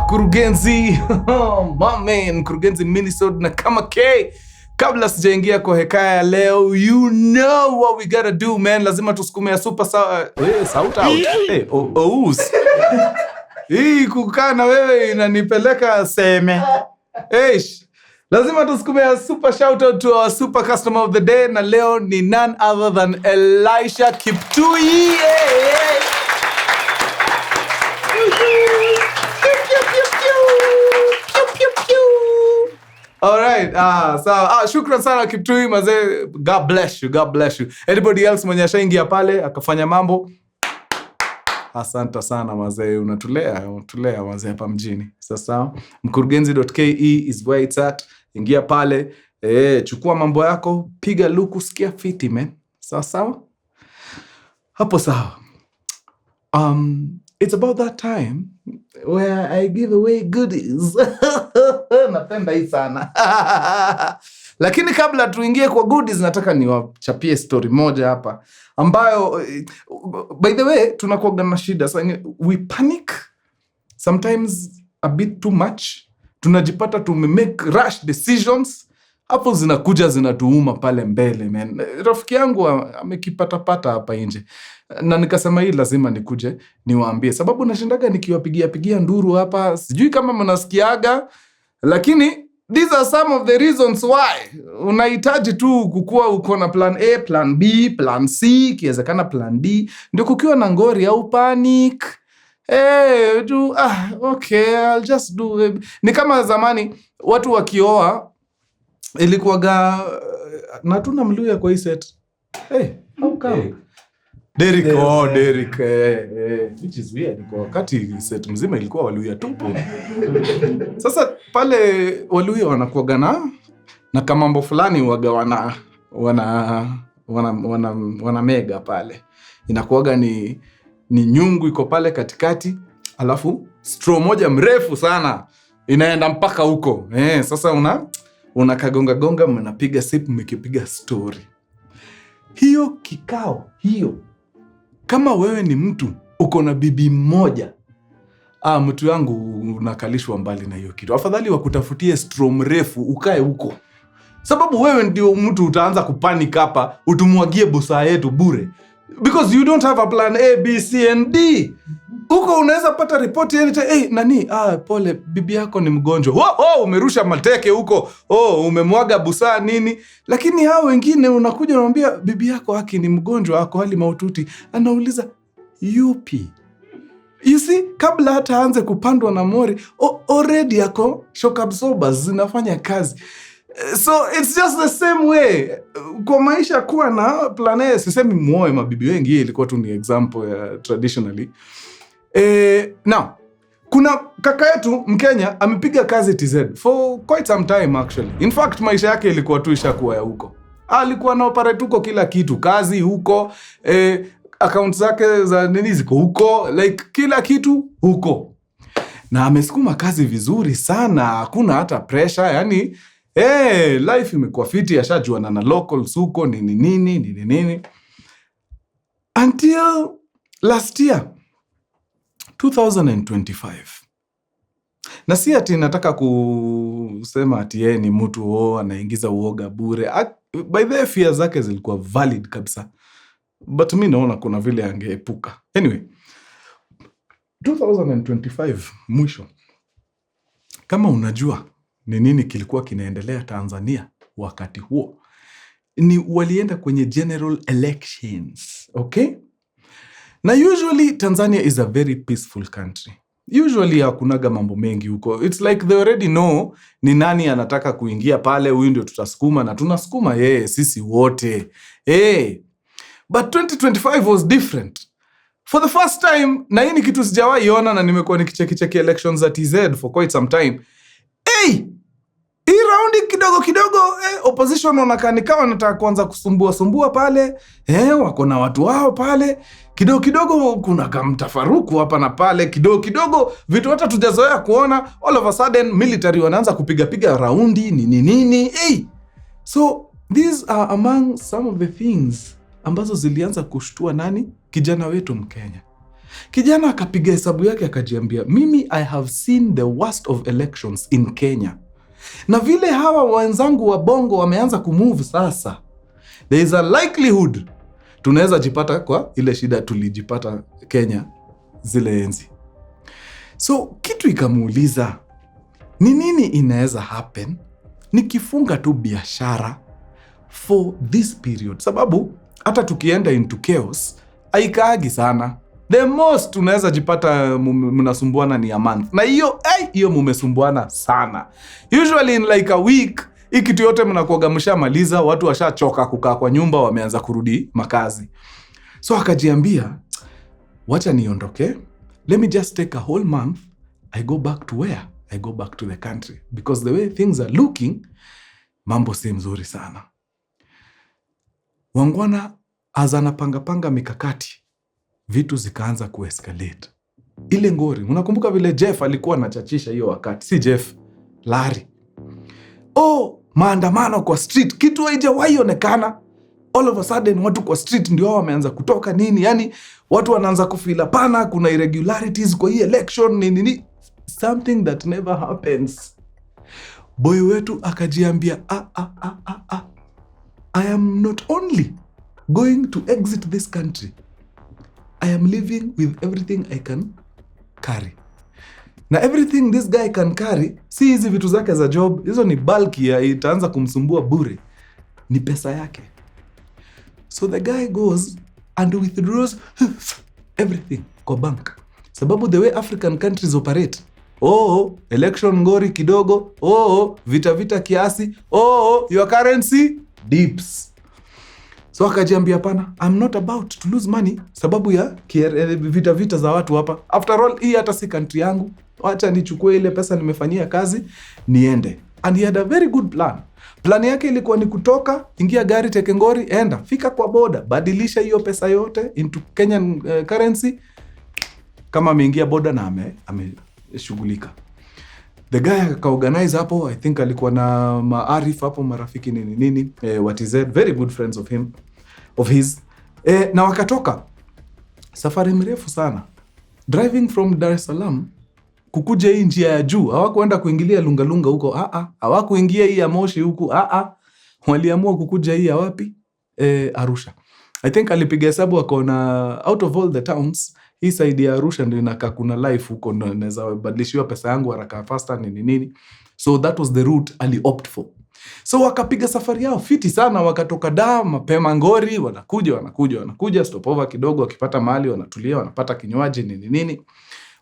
Mkurugenzi, mame, Mkurugenzi Minisodes na kama K. Kabla sijaingia kwa hekaya ya leo, you know what we gotta do, man. Lazima tusukume ya super shout out. Hii kukaa na wewe inanipeleka seme. Lazima tusukume ya super shout out to our super customer of the day, na leo ni none other than Elisha Kiptui. Alright, shukran sana Kiptui mazee, God bless you. Anybody else mwenye ashaingia pale akafanya mambo, asante sana mazee, unatulea mazee hapa mjini. Sasa mkurugenzi.ke is where it's at. Ingia pale, chukua mambo yako, piga luku, sikia fiti man. Sawa? Hapo sawa. It's about that time where I give away goodies. Napenda hii sana. Lakini kabla tuingie kwa goodies, nataka niwachapie story moja hapa ambayo, by the way, tunakuwa na shida. We panic sometimes a bit too much. Tunajipata make rush decisions. Hapo zinakuja zinatuuma pale mbele, man. Rafiki yangu amekipata hapa nje. Na nikasema hii lazima nikuje niwaambie, sababu nashindaga nikiwapigia nduru hapa, sijui kama mnasikiaga, lakini these are some of the reasons why unahitaji tu kukua uko na plan A, plan B, plan C, kiwezekana plan D, ndio kukiwa na ngori au panic. Okay, I'll just do it. Ni kama zamani watu wakioa ilikuwaga na tuna mluya kwa hii set. How come? Derek. Which is weird, kwa wakati set mzima ilikuwa Waluya tupu. Sasa pale Waluya wanakuwaga na kamambo fulani waga wana mega pale. Inakuwaga ni nyungu iko pale katikati, alafu straw moja mrefu sana inaenda mpaka huko. Sasa unakagonga mnapiga sip mkipiga story. Hiyo kikao hiyo, kama wewe ni mtu uko na bibi mmoja, mtu yangu unakalishwa mbali na hiyo kitu. Afadhali wakutafutie straw mrefu ukae huko. Sababu wewe ndio mtu utaanza kupanic hapa, utumwagie busaa yetu bure. Because you don't have a plan A, B, C and D. Huko unaweza pata report pole, bibi yako ni mgonjwa. Umerusha mateke huko. Umemwaga busaa nini. Lakini hao wengine unakuja unamwambia bibi yako haki ni mgonjwa, ako hali mahututi. Anauliza yupi? You see, kabla hata aanze kupandwa na mori, already yako shock absorbers zinafanya kazi. So it's just the same way. Kwa maisha kuwa na plan A, sisemi muoe mabibi wengi, hii ilikuwa tu ni example ya traditionally. Now, kuna kaka yetu Mkenya amepiga kazi TZ for quite some time actually. In fact, maisha yake ilikuwa tu ishakuwa ya huko. Alikuwa na operate huko kila kitu, kazi huko, account zake za nini ziko huko, like kila kitu huko. Na amesukuma kazi vizuri sana, hakuna hata pressure, yani life imekuwa fiti, ashajuana na locals huko nini. Until last year 2025. Na si ati nataka kusema ati yeye ni mtu anaingiza uoga bure. By the way, fear zake zilikuwa valid kabisa. But mimi naona kuna vile angeepuka. Anyway, 2025 mwisho. Kama unajua ni nini kilikuwa kinaendelea Tanzania wakati huo, ni walienda kwenye general elections, okay? Na usually Tanzania is a very peaceful country. Usually hakunaga mambo mengi huko. It's like they already know ni nani anataka kuingia pale, huyu ndio tutasukuma na tunasukuma sisi wote. But 2025 was different. For the first time, na hii ni kitu sijawahi ona na nimekuwa nikicheki elections za TZ for quite some time. Hii raundi kidogo, opposition wanakanika wanataka kuanza kusumbua pale. Wako na watu wao pale. Kidogo kuna kamtafaruku hapa na pale. Kidogo vitu hata tujazoea kuona. All of a sudden military wanaanza kupiga raundi nini. So these are among some of the things ambazo zilianza kushtua kijana wetu Mkenya. Kijana akapiga hesabu yake akajiambia, mimi I have seen the worst of elections in Kenya. Na vile hawa wenzangu wa Bongo wameanza kumove sasa, there is a likelihood tunaweza jipata kwa ile shida tulijipata Kenya zile enzi. So kitu ikamuuliza, ni nini inaweza happen nikifunga tu biashara for this period? Sababu hata tukienda into chaos haikaagi sana. The most tunaweza jipata mnasumbuana ni a month. Na hiyo mumesumbuana sana. Usually in like a week, hii kitu yote mnakuaga mshamaliza, watu washachoka kukaa kwa nyumba, wameanza kurudi makazi. So akajiambia, wacha niondoke. Let me just take a whole month. I go back to where? I go back to the country. Because the way things are looking, mambo si mzuri sana. Wangwana azana panga mikakati, vitu zikaanza kuescalate. Ile ngori, unakumbuka vile Jeff alikuwa anachachisha hiyo wakati? Si Jeff, Larry. Maandamano kwa street, kitu haijawahi onekana. All of a sudden watu kwa street ndio wameanza kutoka nini? Yani watu wanaanza kufeel pana kuna irregularities kwa hii election nini. Something that never happens. Boy wetu akajiambia, I am not only going to exit this country, I am living with everything I can carry. Na everything this guy can carry, si hizi vitu zake za job, hizo ni bulky ya itaanza kumsumbua bure, ni pesa yake. So the guy goes and withdraws everything kwa bank. Sababu the way African countries operate, election ngori kidogo, vita kiasi, your currency dips. So akajiambia pana, I'm not about to lose money sababu ya vita za watu hapa. After all, hii hata si country yangu. Wacha nichukue ile pesa nimefanyia kazi, niende. And he had a very good plan. Plan yake ilikuwa ni kutoka, ingia gari teke ngori, enda, fika kwa boda, badilisha hiyo pesa yote into Kenyan currency. Kama ameingia boda na ameshughulika. The guy akaorganize hapo, I think alikuwa na maarif hapo, marafiki nini, what is it, very good friends of his. Na wakatoka. Safari mrefu sana. Driving from Dar es Salaam, kukuja hii njia ya juu, hawakuenda kuingilia Lungalunga huko, hawakuingia hii ya Moshi huko, waliamua kukuja hii ya wapi? Arusha. I think alipiga hesabu akaona out of all the towns, hii side ya Arusha ndio inakaa kuna life huko, ndio naweza badilishiwa pesa yangu haraka faster nini. So that was the route ali opt for. So wakapiga safari yao fiti sana, wakatoka Dar mapema ngori, wanakuja stopover kidogo, wakipata mahali wanatulia, wanapata kinywaji nini.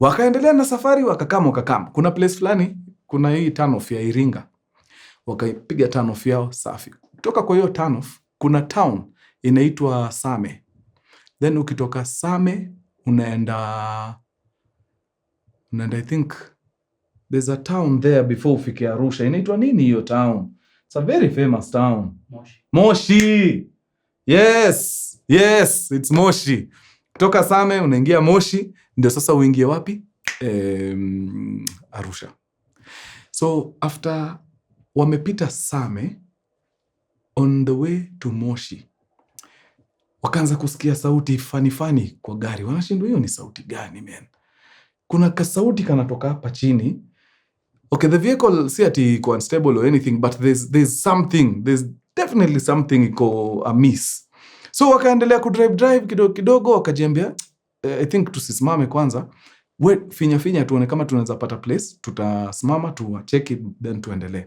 Wakaendelea na safari, wakakam. Kuna place fulani, kuna hii turnoff ya Iringa. Wakapiga turnoff yao safi. Kutoka kwa hiyo turnoff, kuna town inaitwa Same. Then ukitoka Same, unaenda I think there's a town there before ufike Arusha. Inaitwa nini hiyo town? It's a very famous town. Moshi. Yes, it's Moshi. Kutoka Same unaingia Moshi, ndio sasa uingie wapi? Arusha. So after wamepita Same, on the way to Moshi, wakaanza kusikia sauti funny kwa gari. Wanashindwa hiyo ni sauti gani man? Kuna kasauti kanatoka hapa chini. Okay, the vehicle si ati iko unstable or anything, but there's something. There's definitely something iko amiss. So wakaendelea kudrive kidogo, wakajiambia, I think tusisimame kwanza. Finya tuone kama tunaweza pata place, tutasimama check it then tuendelee.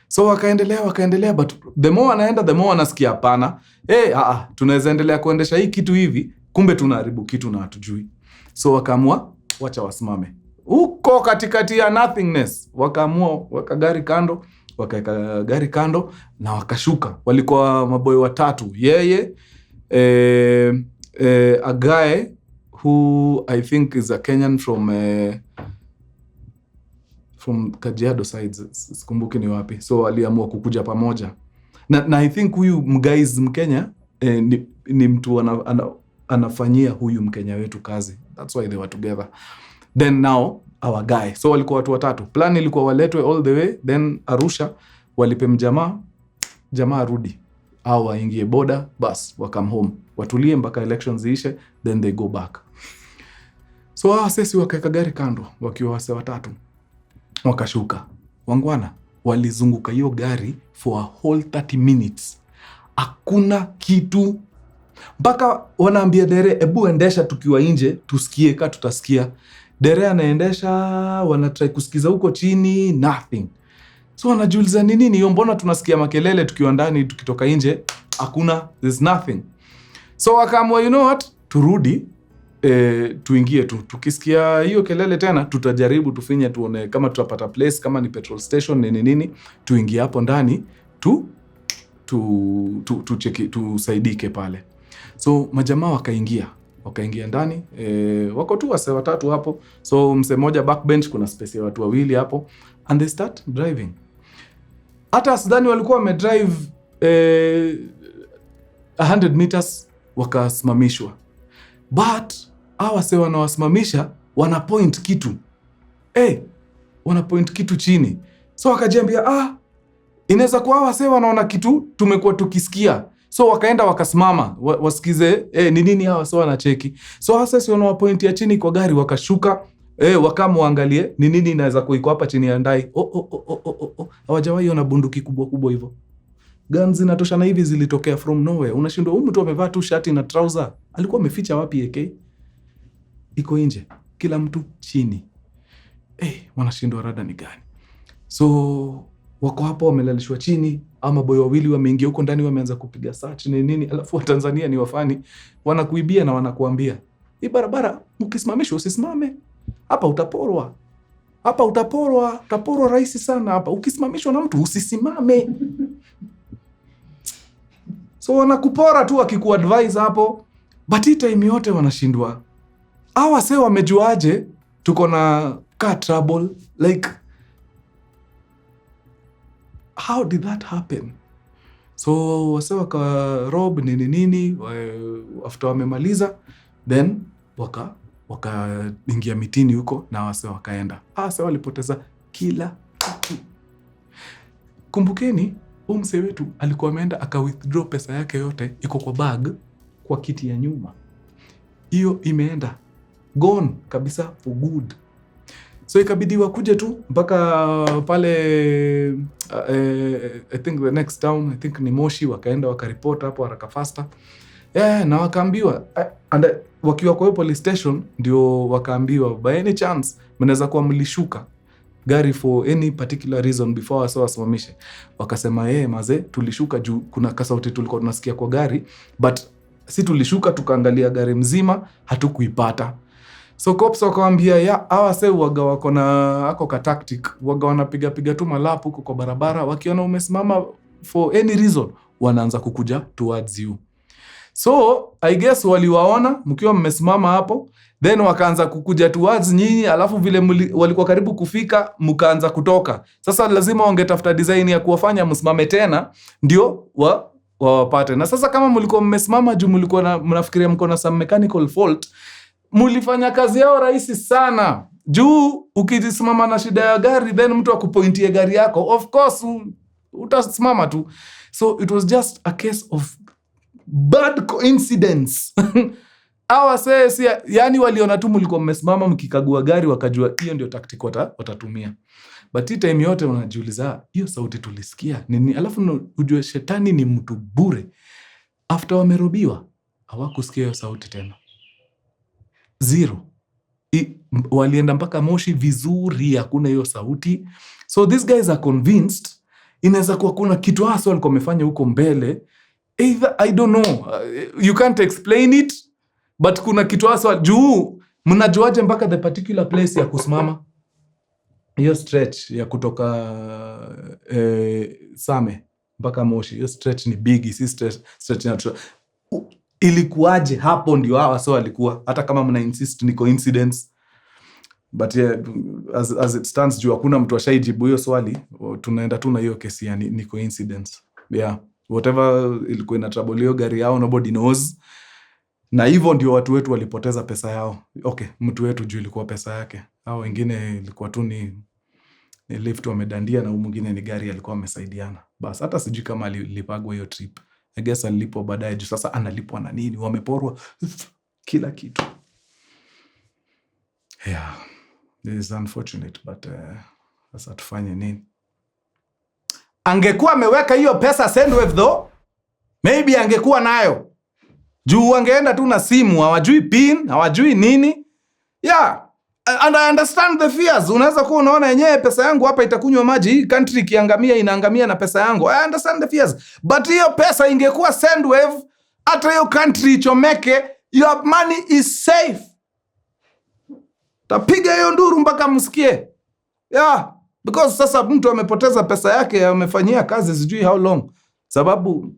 So wakaendelea, but the more anaenda the more anasikia hapana. Tunaweza endelea kuendesha hii kitu hivi, kumbe tunaharibu kitu na hatujui. So wakaamua wacha wasimame. Huko katikati ya nothingness, wakaamua wakagari kando na wakashuka. Walikuwa maboy watatu. Yeye, a guy who I think is a Kenyan from Kajiado sides, sikumbuki ni wapi. So aliamua kukuja pamoja. Na I think huyu guys Mkenya ni mtu anafanyia huyu Mkenya wetu kazi. That's why they were together. Then now our guy. So walikuwa watu watatu. Plan ilikuwa waletwe all the way, then Arusha walipe jamaa arudi au waingie boda, bas wakam home. Watulie mpaka elections ziishe, then they go back. So hawa sesi wakaeka gari kando wakiwa wase watatu. Wakashuka. Wangwana walizunguka hiyo gari for a whole 30 minutes. Hakuna kitu. Mpaka wanaambia dere, ebu endesha tukiwa nje tusikie ka tutasikia. Dere anaendesha, wanatry kusikiza huko chini, nothing. So wanajiuliza ni nini hiyo, mbona tunasikia makelele tukiwa ndani, tukitoka nje hakuna, there's nothing. So wakaamua, you know what, turudi tuingie tu. Tukisikia hiyo kelele tena tutajaribu tufinye tuone kama tutapata place, kama ni petrol station nini, tuingie hapo ndani cheki tusaidike pale. So majamaa wakaingia ndani, wako tu wase watatu hapo. So mse moja backbench, kuna space ya watu wawili hapo, and they start driving. Hata sidhani walikuwa wamedrive 100 meters wakasimamishwa. But hawa wase wanawasimamisha wana point kitu. Wana point kitu chini. So wakajiambia inaweza kuwa hawa wase wanaona kitu tumekuwa tukisikia. So wakaenda wakasimama wasikize ni nini hawa wase wanacheki. So hawa sasa wanawa point ya chini kwa gari, wakashuka wakamwangalie ni nini inaweza kuwa iko hapa chini ya ndai. Hawajawahi ona bunduki kubwa hivyo. Guns zinatoshana hivi zilitokea from nowhere. Unashindwa huyu mtu amevaa tu shati na trouser. Alikuwa ameficha wapi AK? Iko nje. Kila mtu chini. Wanashindwa rada ni gani. So wako hapo wamelalishwa chini, ama boy wawili wameingia huko ndani wameanza kupiga search nini. Alafu wa Tanzania ni wafani, wanakuibia na wanakuambia, hii barabara ukisimamishwa usisimame. Hapa utaporwa. Utaporwa rahisi sana hapa. Ukisimamishwa na mtu usisimame. So wanakupora tu wakikuadvise hapo. But hii time yote wanashindwa. Hawa wase wamejuaje tuko na car trouble? Like, how did that happen? So wase wakarob nini after wamemaliza, then wakaingia mitini huko na wase wakaenda. Wase walipoteza kila kitu. Kumbukeni, mse wetu alikuwa ameenda aka-withdraw pesa yake yote, iko kwa bag kwa kiti ya nyuma. Hiyo imeenda. Gone kabisa for good. So ikabidi wakuje tu mpaka pale I think the next town, I think ni Moshi, wakaenda wakaripota hapo haraka faster. Na wakaambiwa and wakiwa kwa police station ndio wakaambiwa, by any chance mnaweza kuwa mlishuka gari for any particular reason before wasimamishe. Wakasema maze tulishuka juu kuna kasauti tulikuwa tunasikia kwa gari, but si tulishuka tukaangalia gari mzima hatukuipata. So cops wakawaambia hawa sasa waga wako na ako ka tactic, waga wanapiga tu malapu huko kwa barabara, wakiona umesimama for any reason wanaanza kukuja towards you. So I guess waliwaona mkiwa mmesimama hapo, then wakaanza kukuja towards nyinyi, alafu vile walikuwa karibu kufika mkaanza kutoka. Sasa lazima wangetafuta design ya kuwafanya msimame tena ndio wapate. Na sasa kama mlikuwa mmesimama juu mlikuwa mnafikiria mko na some mechanical fault, mulifanya kazi yao rahisi sana. Juu ukisimama na shida ya gari, then mtu akupointie gari yako, of course utasimama tu. So it was just a case of bad coincidence. Hawa sasa yani waliona tu mlikuwa mmesimama mkikagua gari, wakajua hiyo ndio tactic watatumia. But hii time yote unajiuliza, hiyo sauti tulisikia nini? Alafu ujue shetani ni mtu bure. After wamerobiwa hawakusikia hiyo sauti tena. Zero. Walienda mpaka Moshi vizuri, hakuna hiyo sauti. So these guys are convinced inaweza kuwa kuna kitu hasa walikuwa wamefanya huko mbele. Either, I don't know, you can't explain it, but kuna kitu hasa juu. Mnajuaje mpaka the particular place ya kusimama? Hiyo stretch ya kutoka Same mpaka Moshi, hiyo stretch ni big, si stretch na ilikuwaje hapo ndio hawa so walikuwa, hata kama mna insist ni coincidence. But as it stands, juu hakuna mtu ashaijibu hiyo swali, tunaenda tu na hiyo kesi ya ni coincidence. Whatever ilikuwa ina trouble hiyo gari yao, nobody knows. Na hivyo ndio watu wetu walipoteza pesa yao. Okay, mtu wetu juu ilikuwa pesa yake. Hao wengine ilikuwa tu ni lift wamedandia, na mwingine ni gari alikuwa amesaidiana. Bas hata sijui kama alipagwa hiyo trip. I guess alipwa baadaye juu sasa analipwa na nini? Wameporwa kila kitu. Yeah, this is unfortunate, but sasa tufanye nini? Angekuwa ameweka hiyo pesa Sendwave though, maybe angekuwa nayo. Juu angeenda tu na simu, hawajui pin, hawajui nini. Yeah, and I understand the fears. Unaweza kuwa unaona yenyewe pesa yangu hapa itakunywa maji, hii country ikiangamia inaangamia na pesa yangu. I understand the fears. But hiyo pesa ingekuwa Sendwave, hata hiyo country ichomeke, your money is safe. Tapiga hiyo nduru mpaka msikie. Yeah, because sasa mtu amepoteza pesa yake, amefanyia kazi sijui how long. Sababu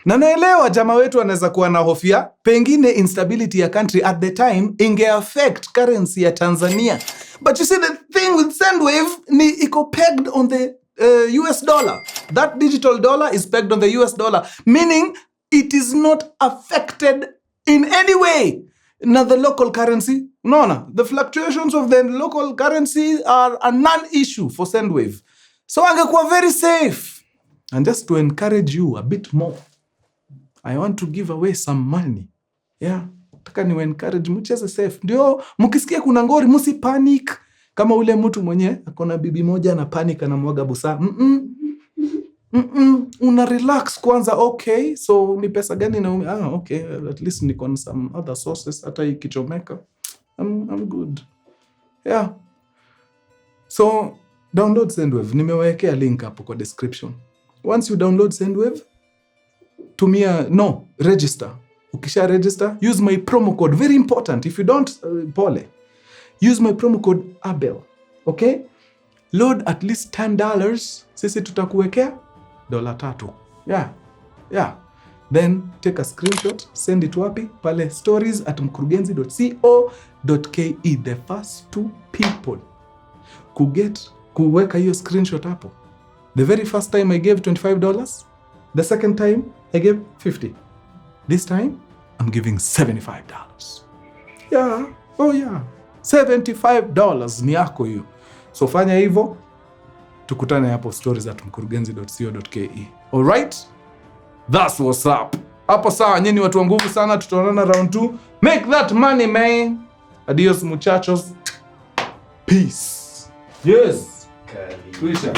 na naelewa jamaa wetu anaweza kuwa na hofia, pengine instability ya country at the time inge affect currency ya Tanzania. But you see the thing with Sendwave ni iko pegged on the US dollar. That digital dollar is pegged on the US dollar, meaning it is not affected in any way na the local currency. No. The fluctuations of the local currency are a non-issue for Sendwave. So angekuwa very safe. And just to encourage you a bit more, I want to give away some money. Yeah. Nataka niwe encourage mcheze safe. Ndio mkisikia kuna ngori msi panic. Kama ule mtu mwenye akona bibi moja na panic anamwaga busaa. Una relax kwanza. Okay, so ni pesa gani na okay, at least niko on some other sources, hata ikichomeka I'm good. Yeah. So download Sendwave. Nimewekea link hapo kwa description. Once you download Sendwave, register. Ukisha register, use my promo code. Very important. If you don't, pole. Use my promo code Abel. Okay? Load at least $10. Sisi tutakuwekea $3. Yeah. Then take a screenshot, send it wapi? Pale stories@mkurugenzi.co.ke. The first 2 people kuweka hiyo screenshot hapo. The very first time I gave $25. The second time I gave $50. This time I'm giving $75. Yeah. Oh yeah. $75 ni yako hiyo. So fanya hivyo. Tukutane hapo stories@mkurugenzi.co.ke. All right? That's what's up. Hapo sawa, nyinyi watu wa nguvu sana, tutaonana round 2. Make that money, man. Adios muchachos. Peace. Yes. Kwisha.